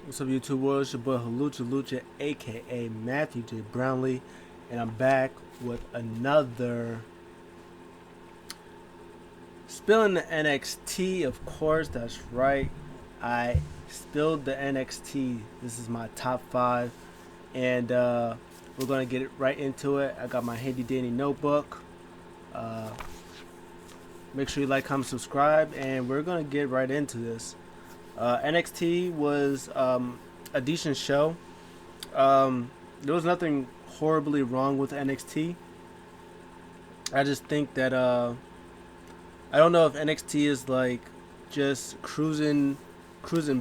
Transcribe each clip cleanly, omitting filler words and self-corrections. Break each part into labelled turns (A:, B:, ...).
A: What's up, YouTube world? It's your boy Lucha, aka Matthew J. Brownlee, and I'm back with another spilling the NXT. Of course, that's right. I spilled the NXT. This is my top 5, and we're gonna get it right into it. I got my handy dandy notebook. Uh, Make sure you like, comment, subscribe, and we're gonna get right into this. NXT was a decent show. There was nothing horribly wrong with NXT. I just think that I don't know if NXT is like just cruising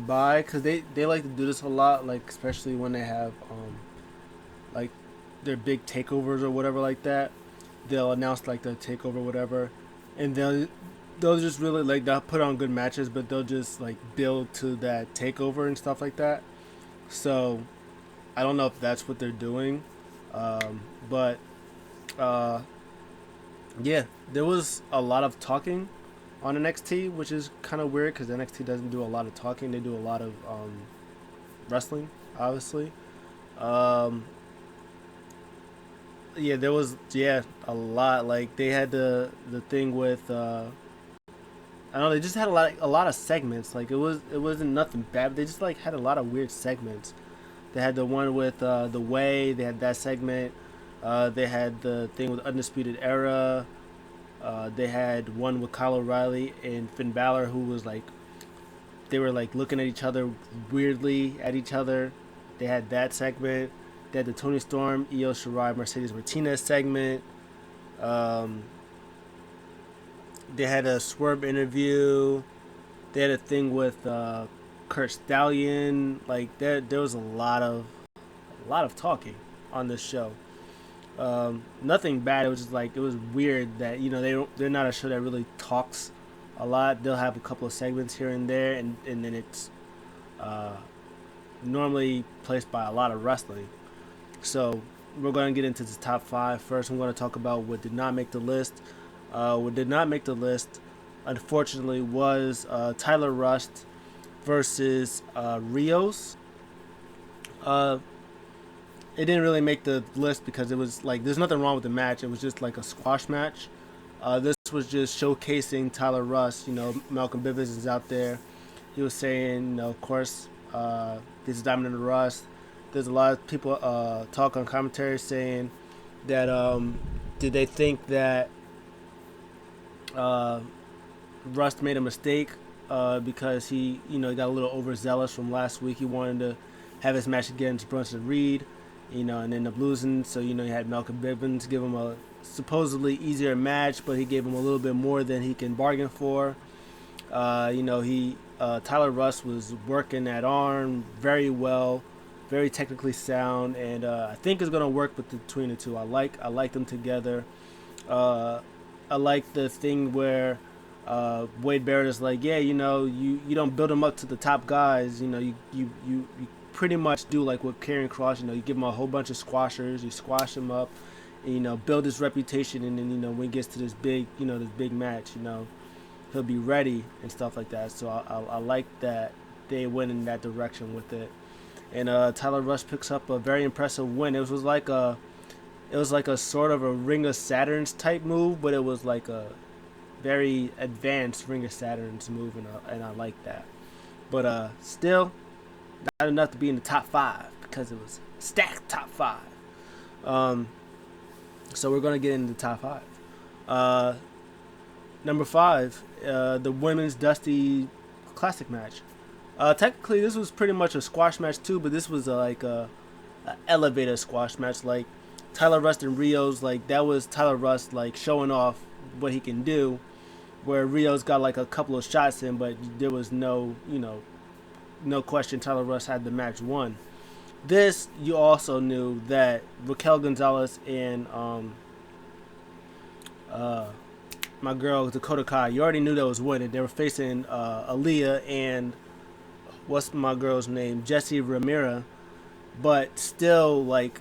A: by, because they like to do this a lot, like especially when they have like their big takeovers or whatever like that. They'll announce like the takeover, whatever, and they'll just really like they'll put on good matches, but they'll just like build to that takeover and stuff like that. So I don't know if that's what they're doing, but uh, yeah, there was a lot of talking on NXT, which is kind of weird because NXT doesn't do a lot of talking. They do a lot of wrestling, obviously. Um, yeah, there was a lot. Like they had the thing with I don't know. They just had a lot of segments. Like it wasn't nothing bad. But they just like had a lot of weird segments. They had the one with the Way. They had that segment. They had the thing with Undisputed Era. They had one with Kyle O'Reilly and Finn Balor, who was like they were like looking at each other weirdly at each other. They had that segment. They had the Toni Storm, Io Shirai, Mercedes Martinez segment. Um, they had a Swerve interview. They had a thing with Kurt Stallion. Like there was a lot of talking on this show. Nothing bad. It was just like it was weird that they're not a show that really talks a lot. They'll have a couple of segments here and there, and then it's uh, normally placed by a lot of wrestling. So we're going to get into the top 5. First, I'm going to talk about what did not make the list. What did not make the list, unfortunately, was Tyler Rust versus Rios. Uh, it didn't really make the list because it was like there's nothing wrong with the match. It was just like a squash match. This was just showcasing Tyler Rust. Malcolm Bivens is out there. He was saying, of course, this is Diamond in the Rust. There's a lot of people talk on commentary saying that did they think that uh, Rust made a mistake because he got a little overzealous from last week. He wanted to have his match against Brunson Reed, and ended up losing. So he had Malcolm Bivens give him a supposedly easier match, but he gave him a little bit more than he can bargain for. He Tyler Rust was working that arm very well, very technically sound, and I think it's gonna work between the two. I like them together. Uh, I like the thing where Wade Barrett is like, yeah, you don't build them up to the top guys. You pretty much do like with Karrion Kross. You give him a whole bunch of squashers. You squash him up, and, build his reputation, and then when he gets to this big match, he'll be ready and stuff like that. So I like that they went in that direction with it. And Tyler Rust picks up a very impressive win. It was like a sort of a Ring of Saturn's type move, but it was like a very advanced Ring of Saturn's move, and I like that. But still, not enough to be in the top 5 because it was stacked top 5. Um, so we're gonna get into the top 5. Uh, Number 5, the women's Dusty Classic match. Technically, this was pretty much a squash match too, but this was like a elevator squash match. Like Tyler Rust and Rios, like that was Tyler Rust like showing off what he can do, where Rios got like a couple of shots in, but there was no question Tyler Rust had the match won. This you also knew that Raquel Gonzalez and my girl Dakota Kai, you already knew that was winning. They were facing Aaliyah and what's my girl's name, Jessie Ramira, but still like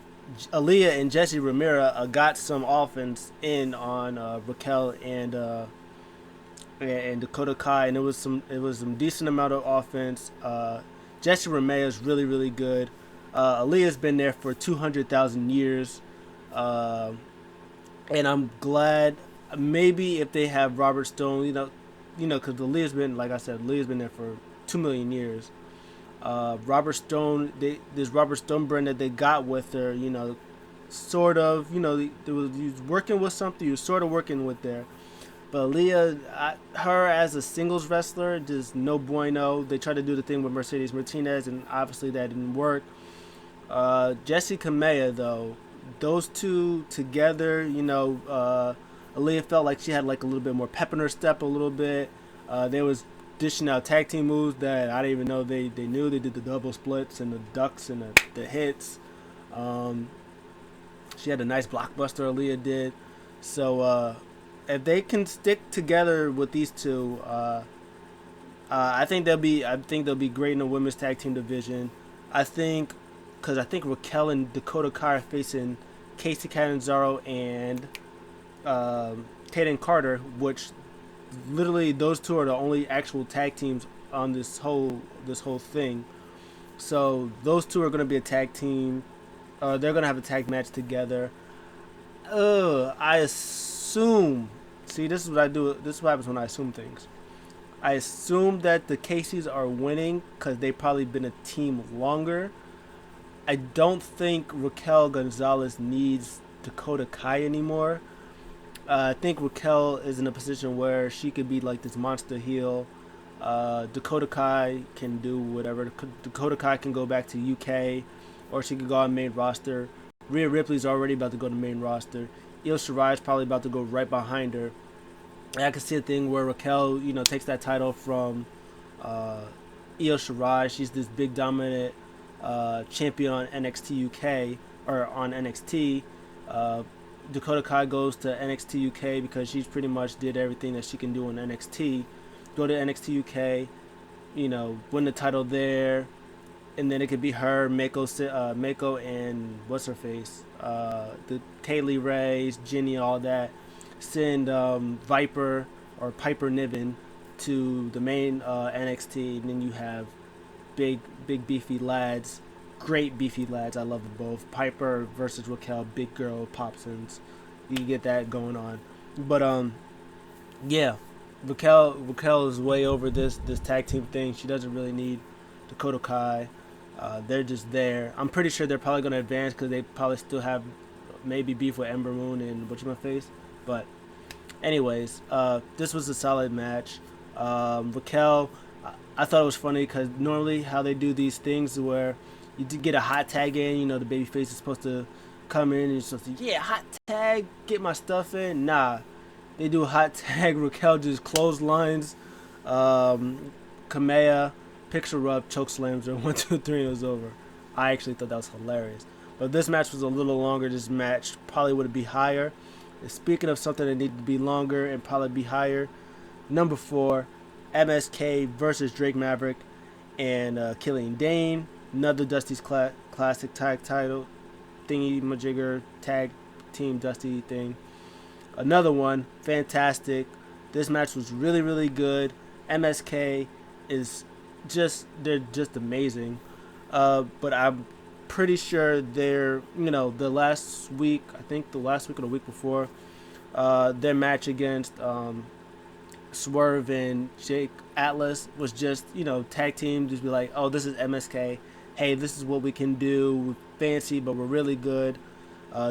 A: Aaliyah and Jessie Ramira got some offense in on Raquel and Dakota Kai, and it was some decent amount of offense. Jessie Ramea is really, really good. Aaliyah's been there for 200,000 years. Uh, and I'm glad maybe if they have Robert Stone, because Aaliyah's been, like I said, Aaliyah's been there for 2 million years. Robert Stone, this Robert Stone brand that they got with her, sort of, he was working with something, he was sort of working with there. But Aaliyah, her as a singles wrestler, just no bueno. They tried to do the thing with Mercedes Martinez, and obviously that didn't work. Jessie Kamea, though, those two together, Aaliyah felt like she had like a little bit more pep in her step a little bit. They was dishing out tag team moves that I didn't even know they knew. They did the double splits and the ducks and the hits. She had a nice blockbuster, Aaliyah did. So if they can stick together with these two, I think they'll be great in the women's tag team division. Because I think Raquel and Dakota Kai are facing Casey Catanzaro and Tatum Carter, which literally those two are the only actual tag teams on this whole thing. So those two are going to be a tag team. They're going to have a tag match together. I assume. See, this is what I do. This is what happens when I assume things. I assume that the Caseys are winning because they've probably been a team longer. I don't think Raquel Gonzalez needs Dakota Kai anymore. I think Raquel is in a position where she could be like this monster heel. Dakota Kai can do whatever. Dakota Kai can go back to UK, or she could go on main roster. Rhea Ripley's already about to go to main roster. Io Shirai is probably about to go right behind her. And I can see a thing where Raquel, takes that title from Io Shirai. She's this big dominant champion on NXT UK or on NXT. Dakota Kai goes to NXT UK because she's pretty much did everything that she can do on NXT. Go to NXT UK, win the title there, and then it could be her, Mako, and what's her face, the Kaylee Ray's, Jenny, all that. Send Viper or Piper Niven to the main NXT, and then you have big beefy lads, great beefy lads. I love them both. Piper versus Raquel, big girl Popsons. You get that going on, but yeah, Raquel is way over this tag team thing. She doesn't really need Dakota Kai. They're just there. I'm pretty sure they're probably gonna advance because they probably still have maybe beef with Ember Moon and Whatchamacallit. But anyways, this was a solid match. Raquel, I thought it was funny because normally how they do these things where you get a hot tag in, the babyface is supposed to come in and you're supposed to, hot tag, get my stuff in. Nah, they do a hot tag. Raquel just clotheslines Kamea, picks her up, choke slams her, 1, 2, 3, and it was over. I actually thought that was hilarious. But this match was a little longer. This match probably would be higher. Speaking of something that needed to be longer and probably be higher, number 4, MSK versus Drake Maverick and Killian Dane. Another Dusty's Classic tag title thingy majigger tag team Dusty thing. Another one, fantastic. This match was really, really good. MSK they're just amazing. But I'm pretty sure they're, the last week or the week before, their match against Swerve and Jake Atlas was just, tag team, just be like, oh, this is MSK. Hey, this is what we can do. We're fancy, but we're really good.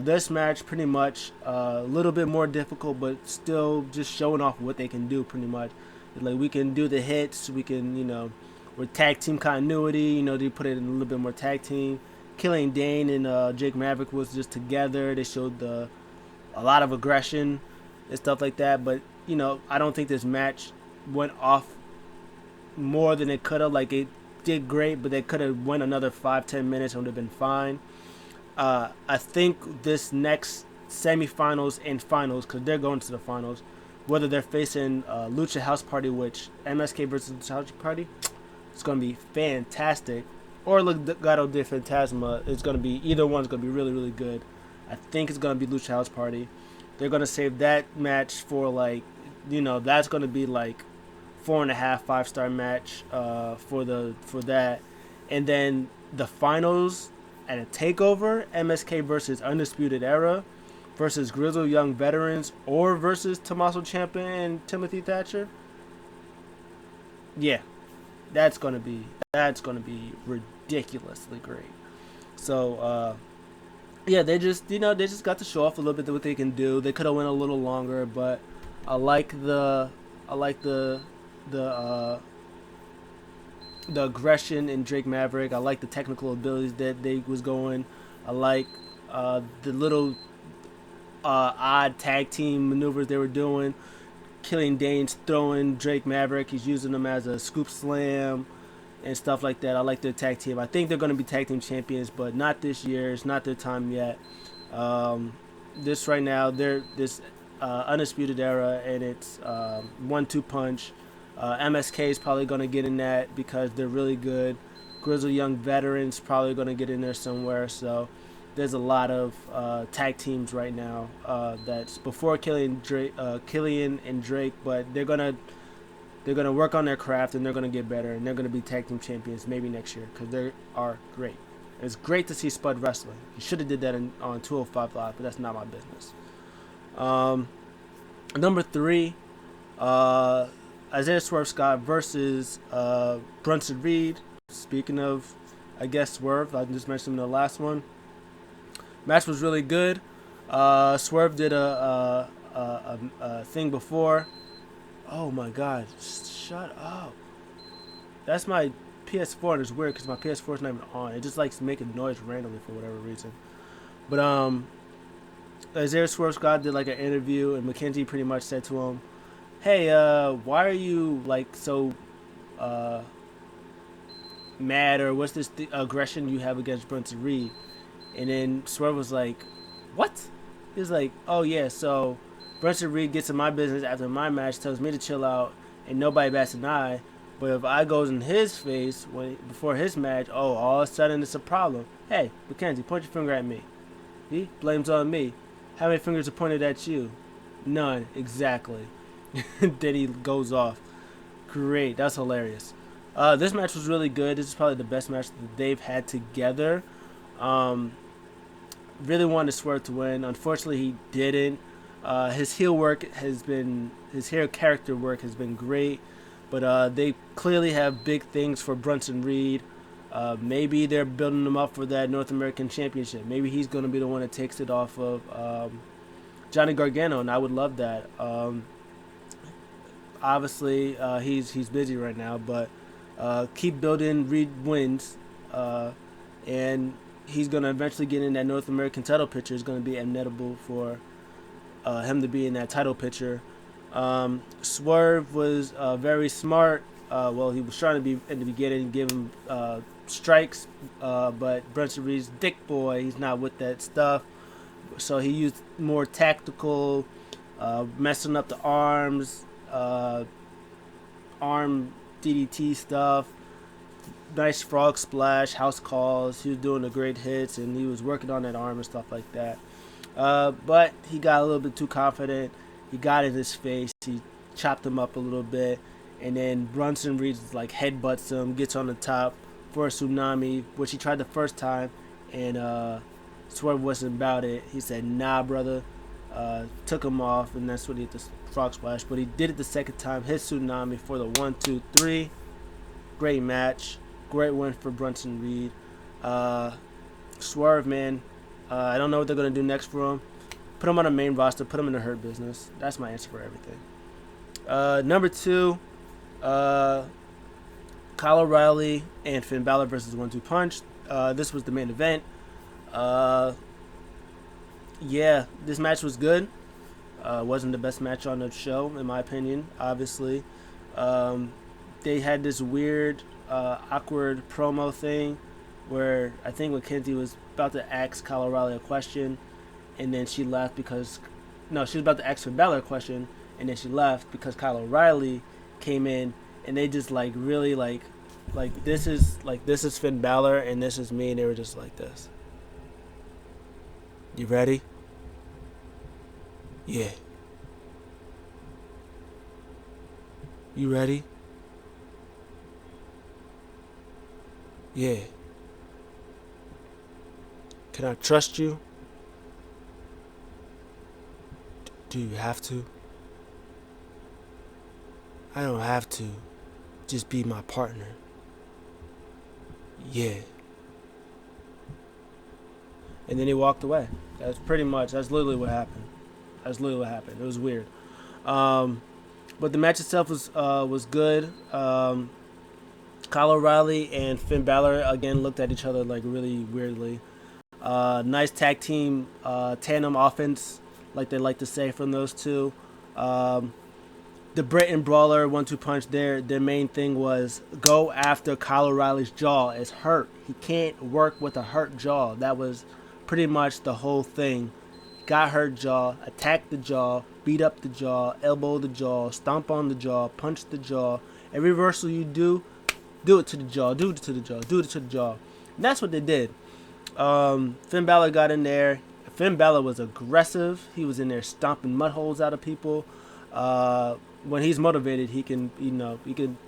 A: This match pretty much a little bit more difficult, but still just showing off what they can do pretty much. Like, we can do the hits. We can, with tag team continuity, they put it in a little bit more tag team. Killian Dane and Jake Maverick was just together. They showed a lot of aggression and stuff like that. But, I don't think this match went off more than it could have. Like, it did great, but they could have went another 5-10 minutes and would have been fine. I think this next semifinals and finals, because they're going to the finals, whether they're facing Lucha House Party, which MSK versus Lucha House Party, it's going to be fantastic. Or Legado de Fantasma, it's going to be, either one's going to be really, really good. I think it's going to be Lucha House Party. They're going to save that match for that's going to be 4.5, 5-star match for that. And then the finals at a Takeover, MSK versus Undisputed Era versus Grizzled Young Veterans or versus Tommaso Ciampa and Timothy Thatcher. Yeah, that's gonna be ridiculously great. So yeah, they just got to show off a little bit of what they can do. They could have went a little longer, but I like the I like the aggression in Drake Maverick. I like the technical abilities that they was going. I like the little odd tag team maneuvers they were doing. Killian Dane's throwing Drake Maverick. He's using them as a scoop slam and stuff like that. I like their tag team. I think they're going to be tag team champions, but not this year. It's not their time yet. This right now, they're this undisputed era, and it's 1-2 punch. MSK is probably going to get in that because they're really good. Grizzled Young Veterans probably going to get in there somewhere. So there's a lot of tag teams right now that's before Killian and Drake, but they're gonna work on their craft and they're gonna get better and they're gonna be tag team champions maybe next year because they are great. It's great to see Spud wrestling. He should have did that on 205 Live, but that's not my business. Number 3, Isaiah Swerve Scott versus Brunson Reed. Speaking of, I guess Swerve, I just mentioned him in the last one. Match was really good. Swerve did a thing before. Oh my god, shut up. That's my PS4 and it's weird because my PS4 is not even on. It just likes making noise randomly for whatever reason. But Isaiah Swerve Scott did like an interview and Mackenzie pretty much said to him, hey, why are you like so mad, or what's this aggression you have against Brunson Reed? And then Swerve was like, what? He was like, oh yeah, so Brunson Reed gets in my business after my match, tells me to chill out, and nobody bats an eye. But if I goes in his face before his match, oh, all of a sudden it's a problem. Hey, Mackenzie, point your finger at me. He blames on me. How many fingers are pointed at you? None, exactly. Then he goes off. Great, that's hilarious. This match was really good. This is probably the best match that they've had together. Really wanted Swerve to win. Unfortunately, he didn't. His heel character work has been great, but they clearly have big things for Brunson Reed. Maybe they're building him up for that North American Championship. Maybe he's going to be the one that takes it off of Johnny Gargano, and I would love that. Obviously, he's busy right now, but keep building. Reed wins, and he's going to eventually get in that North American title picture. It's going to be inevitable for him to be in that title picture. Swerve was very smart. Well, he was trying to be in the beginning, give him strikes, but Brunson Reed's dick boy, he's not with that stuff. So he used more tactical, messing up the arms, arm DDT stuff, nice frog splash, house calls. He was doing the great hits, and he was working on that arm and stuff like that. But he got a little bit too confident. He got in his face. He chopped him up a little bit. And then Brunson Reed like headbutts him, gets on the top for a tsunami, which he tried the first time. And Swerve wasn't about it. He said, nah, brother. Took him off, and that's when he hit the frog splash. But he did it the second time, hit tsunami for the 1-2-3. Great match. Great win for Brunson Reed. Swerve, man. I don't know what they're going to do next for him. Put him on the main roster. Put him in the Hurt Business. That's my answer for everything. Number 2, Kyle O'Reilly and Finn Balor versus 1-2 Punch. This was the main event. Yeah, this match was good. Wasn't the best match on the show, in my opinion, obviously. They had this weird, awkward promo thing where I think Mackenzie was about to ask Kyle O'Reilly a question, and then she left because... No, she was about to ask Finn Balor a question, and then she left because Kyle O'Reilly came in, and they just really this is Finn Balor and this is me, and they were just like this. You ready? Yeah. You ready? Yeah. Can I trust you? Do you have to? I don't have to. Just be my partner. Yeah. And then he walked away. That's literally what happened. It was weird. Um, but the match itself was good. Kyle O'Reilly and Finn Balor again looked at each other like really weirdly. Nice tag team tandem offense, like they like to say from those two. Um, the Britain Brawler 1-2 punch. Their main thing was go after Kyle O'Reilly's jaw. It's hurt. He can't work with a hurt jaw. That was pretty much the whole thing. Got hurt jaw, attacked the jaw, beat up the jaw, elbow the jaw, stomp on the jaw, punch the jaw. Every reversal you do it to the jaw, do it to the jaw, do it to the jaw. And that's what they did. Finn Balor got in there. Finn Balor was aggressive. He was in there stomping mud holes out of people. When he's motivated, he can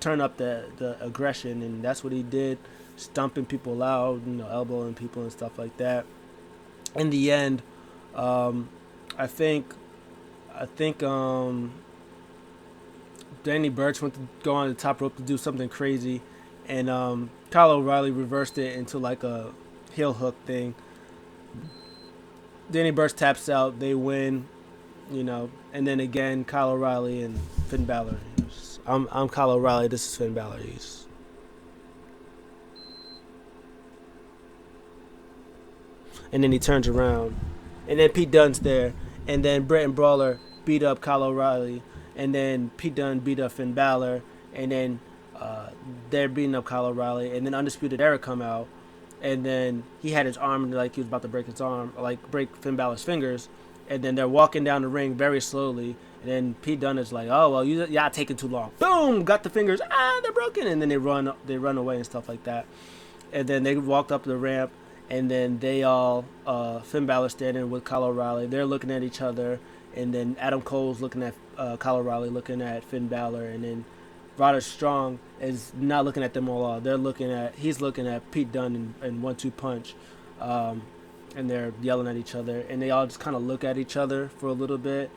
A: turn up the aggression, and that's what he did, stomping people out, elbowing people and stuff like that. In the end, I think Danny Burch went to go on the top rope to do something crazy, and Kyle O'Reilly reversed it into like a heel hook thing. Danny Burch taps out, they win, and then again Kyle O'Reilly and Finn Balor. I'm Kyle O'Reilly. This is Finn Balor. And then he turns around, and then Pete Dunne's there, and then Brett and Brawler beat up Kyle O'Reilly, and then Pete Dunne beat up Finn Balor, and then they're beating up Kyle O'Reilly, and then Undisputed Era come out, and then he had his arm like he was about to break his arm, like break Finn Balor's fingers, and then they're walking down the ring very slowly, and then Pete Dunne is like, oh well, y'all taking too long. Boom, got the fingers. They're broken, and then they run away and stuff like that, and then they walked up the ramp. And then they all, Finn Balor standing with Kyle O'Reilly. They're looking at each other. And then Adam Cole's looking at Kyle O'Reilly, looking at Finn Balor. And then Roderick Strong is not looking at them all. He's looking at Pete Dunne and 1-2 punch. And they're yelling at each other. And they all just kind of look at each other for a little bit.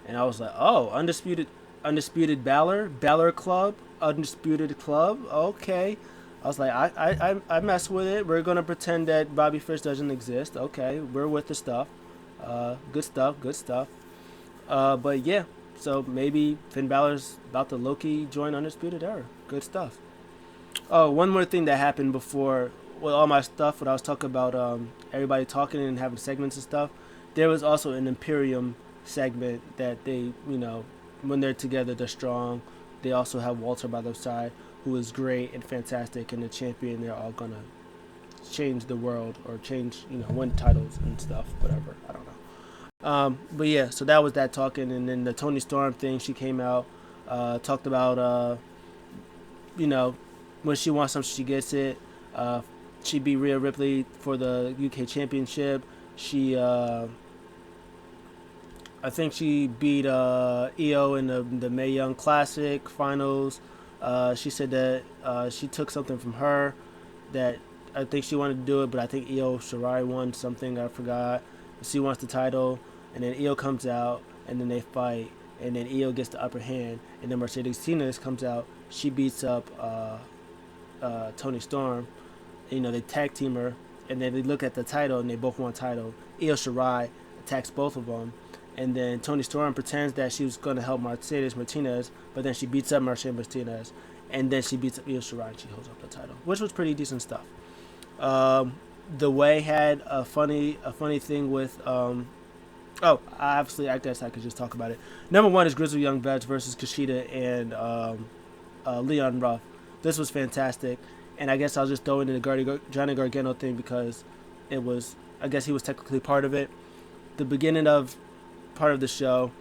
A: And I was like, oh, Undisputed Balor Club, Undisputed Club, okay. I was like, I mess with it. We're gonna pretend that Bobby Fish doesn't exist. Okay, we're with the stuff. Good stuff. But yeah, so maybe Finn Balor's about to low-key join Undisputed Era. Good stuff. Oh, one more thing that happened before with all my stuff. When I was talking about everybody talking and having segments and stuff, there was also an Imperium segment that they, when they're together, they're strong. They also have Walter by their side, who is great and fantastic, and the champion. They're all gonna change the world or change, win titles and stuff, whatever. I don't know. But yeah, so that was that talking, and then the Toni Storm thing. She came out, talked about, when she wants something, she gets it. She beat Rhea Ripley for the UK Championship. I think she beat Io in the Mae Young Classic finals. She said that she took something from her that I think she wanted to do it, but I think Io Shirai won something. I forgot. She wants the title, and then Io comes out, and then they fight, and then Io gets the upper hand, and then Mercedes Martinez comes out. She beats up Toni Storm. They tag team her, and then they look at the title, and they both want title. Io Shirai attacks both of them. And then Toni Storm pretends that she was going to help Mercedes Martinez, but then she beats up Mercedes Martinez, and then she beats up Io Shirai and she holds up the title, which was pretty decent stuff. The Way had a funny thing with. I guess I could just talk about it. Number one is Grizzly Young Vets versus KUSHIDA and Leon Ruff. This was fantastic, and I guess I'll just throw in the Johnny Gargano thing because it was. I guess he was technically part of it. The beginning of part of the show,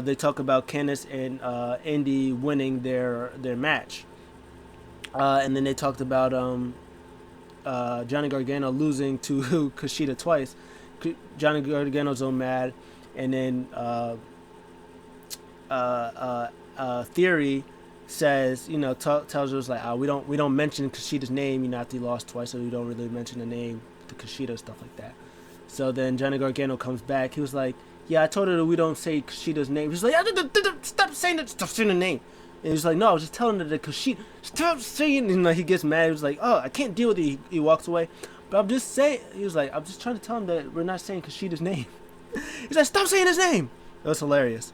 A: they talk about Candice and Indy winning their match, and then they talked about Johnny Gargano losing to Kushida twice. Johnny Gargano's so mad, and then Theory says, tells us like, we don't mention Kushida's name, after he lost twice, so we don't really mention the name, the Kushida, stuff like that. So then Johnny Gargano comes back. He was like, yeah, I told her that we don't say Kushida's name. He's like, stop saying the name. And he was like, no, I was just telling her that Kushida, stop saying. And he gets mad. He was like, oh, I can't deal with it. He walks away. But I'm just saying, he was like, I'm just trying to tell him that we're not saying Kushida's name. He's like, stop saying his name. It was hilarious.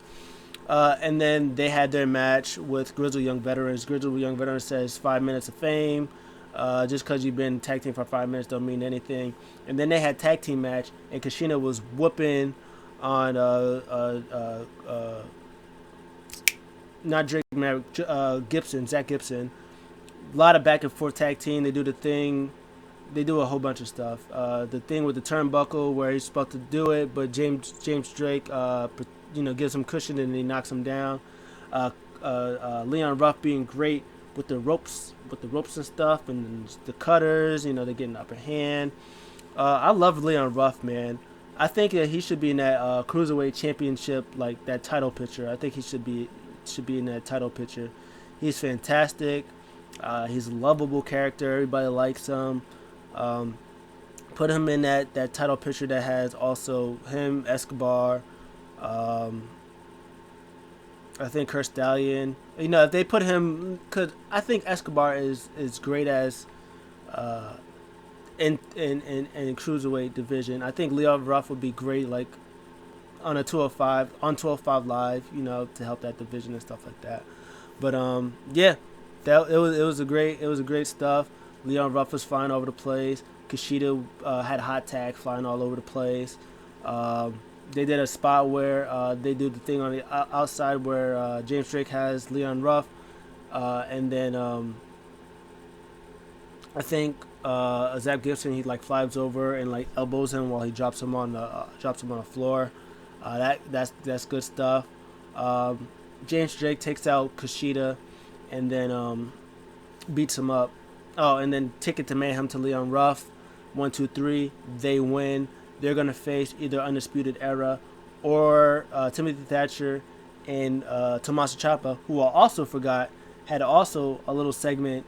A: And then they had their match with Grizzled Young Veterans. Grizzled Young Veterans says 5 minutes of fame. Just because you've been tag team for 5 minutes don't mean anything. And then they had tag team match, and Kushida was whooping on not Drake Maverick, Zach Gibson. A lot of back and forth tag team. They do the thing. They do a whole bunch of stuff. The thing with the turnbuckle where he's supposed to do it, but James Drake, gives him cushion and he knocks him down. Leon Ruff being great with the ropes and stuff, and the cutters. They're getting the upper hand. I love Leon Ruff, man. I think that he should be in that cruiserweight championship, like that title picture. I think he should be in that title picture. He's fantastic. He's a lovable character. Everybody likes him. Put him in that title picture that has also him, Escobar. I think Curse Stallion. If they put him, cause I think Escobar is great as in cruiserweight division. I think Leon Ruff would be great, like on 205 Live, to help that division and stuff like that. But yeah, it was a great stuff. Leon Ruff was flying over the place. Kushida had hot tag flying all over the place. They did a spot where they do the thing on the outside where James Drake has Leon Ruff, and then I think Zach Gibson, he like flies over and like elbows him while he drops him on the floor. That's good stuff. James Drake takes out Kushida and then beats him up. Oh, and then Ticket to Mayhem to Leon Ruff. 1, 2, 3. They win. They're going to face either Undisputed Era or Timothy Thatcher and Tommaso Ciampa, who I also forgot had also a little segment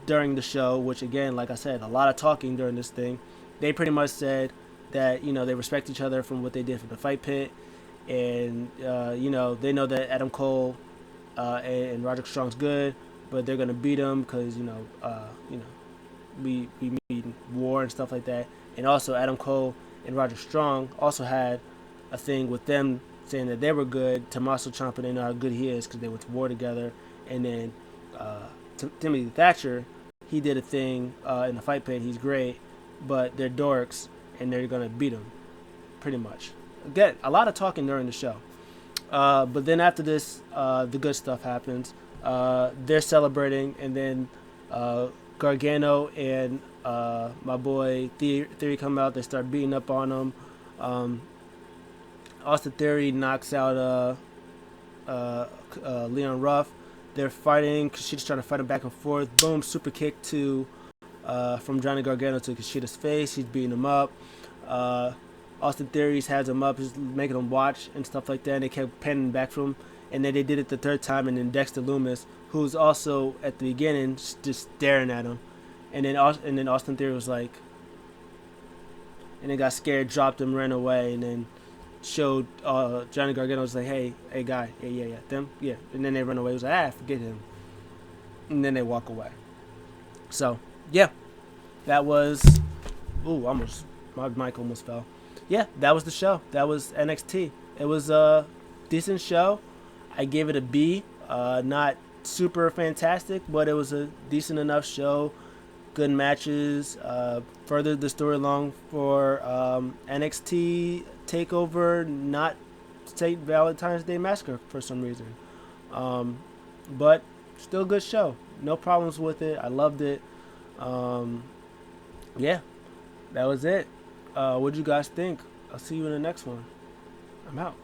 A: during the show, which again, like I said, a lot of talking during this thing. They pretty much said that, they respect each other from what they did from the Fight Pit, and, they know that Adam Cole and Roderick Strong's good, but they're going to beat him because, we mean war and stuff like that. And also Adam Cole and Roderick Strong also had a thing with them saying that they were good. Tommaso Ciampa, they know how good he is because they went to war together. And then Timothy Thatcher, he did a thing in the Fight Pit. He's great, but they're dorks, and they're going to beat him, pretty much. Again, a lot of talking during the show. But then after this, the good stuff happens. They're celebrating, and then Gargano and my boy Theory come out. They start beating up on him. Austin Theory knocks out Leon Ruff. They're fighting. Kushida's trying to fight him back and forth. Boom, super kick from Johnny Gargano to Kushida's face. He's beating him up. Austin Theory has him up. He's making him watch and stuff like that. And they kept panning back from him. And then they did it the third time. And then Dexter Lumis, who's also at the beginning just staring at him. And then Austin Theory was like, and then got scared, dropped him, ran away, and then showed Johnny Gargano was like, hey guy, yeah, them, yeah. And then they run away. He was like, forget him. And then they walk away. So yeah, that was, my mic almost fell. Yeah, that was the show. That was NXT. It was a decent show. I gave it a B. Not super fantastic, but it was a decent enough show. Good matches. Furthered the story along for NXT Takeover, not Saint Valentines Day Massacre for some reason. But still a good show. No problems with it. I loved it. Yeah, that was it. What'd you guys think? I'll see you in the next one. I'm out.